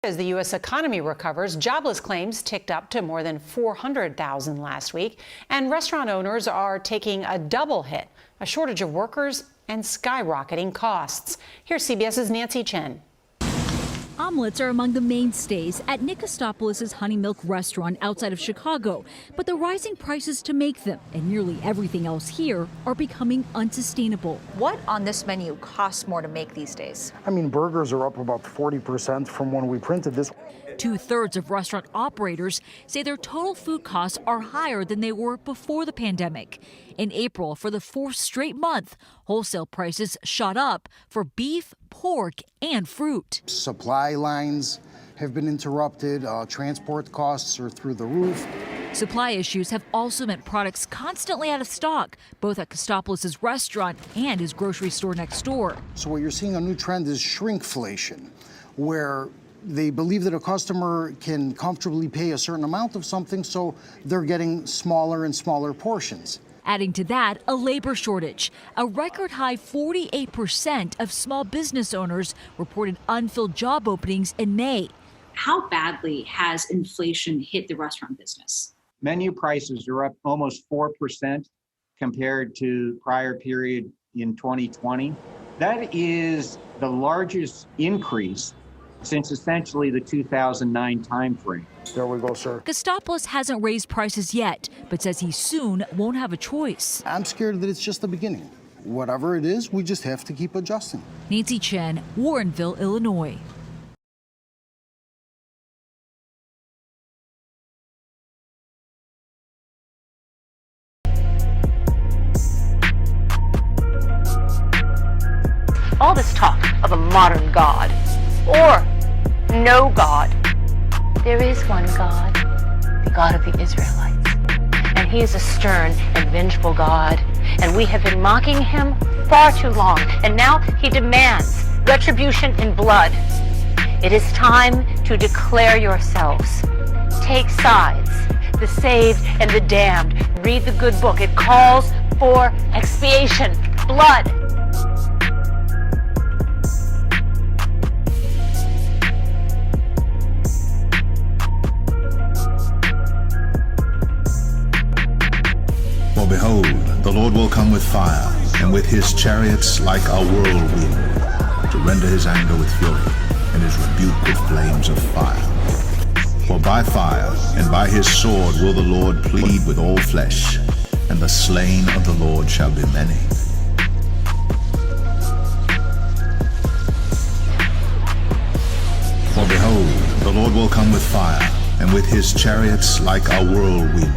As the U.S. economy recovers, jobless claims ticked up to more than 400,000 last week, and restaurant owners are taking a double hit, a shortage of workers and skyrocketing costs. Here's CBS's Nancy Chen. Omelets are among the mainstays at Nick Kostopoulos' Honey Milk restaurant outside of Chicago, but the rising prices to make them and nearly everything else here are becoming unsustainable. What on this menu costs more to make these days? I mean, burgers are up about 40% from when we printed this. 2/3 of restaurant operators say their total food costs are higher than they were before the pandemic. In April, for the fourth straight month, wholesale prices shot up for beef, pork, and fruit. Supply lines have been interrupted. Transport costs are through the roof. Supply issues have also meant products constantly out of stock, both at Kostopoulos' restaurant and his grocery store next door. So what you're seeing, a new trend is shrinkflation, where they believe that a customer can comfortably pay a certain amount of something, so they're getting smaller and smaller portions. Adding to that, a labor shortage. A record high 48% of small business owners reported unfilled job openings in May. How badly has inflation hit the restaurant business? Menu prices are up almost 4% compared to prior period in 2020. That is the largest increase since essentially the 2009 timeframe. There we go, sir. Kostopoulos hasn't raised prices yet, but says he soon won't have a choice. I'm scared that it's just the beginning. Whatever it is, we just have to keep adjusting. Nancy Chen, Warrenville, Illinois. All this talk of a modern God or no God. There is one God, the God of the Israelites. And he is a stern and vengeful God. And we have been mocking him far too long. And now he demands retribution in blood. It is time to declare yourselves. Take sides, the saved and the damned. Read the good book. It calls for expiation, blood. For behold, the Lord will come with fire, and with his chariots like a whirlwind, to render his anger with fury, and his rebuke with flames of fire. For by fire and by his sword will the Lord plead with all flesh, and the slain of the Lord shall be many. For behold, the Lord will come with fire, and with his chariots like a whirlwind,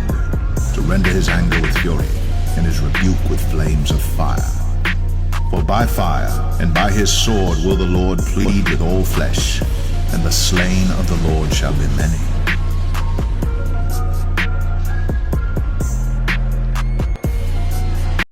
to render his anger with fury, and his rebuke with flames of fire. For by fire and by his sword will the Lord plead with all flesh, and the slain of the Lord shall be many.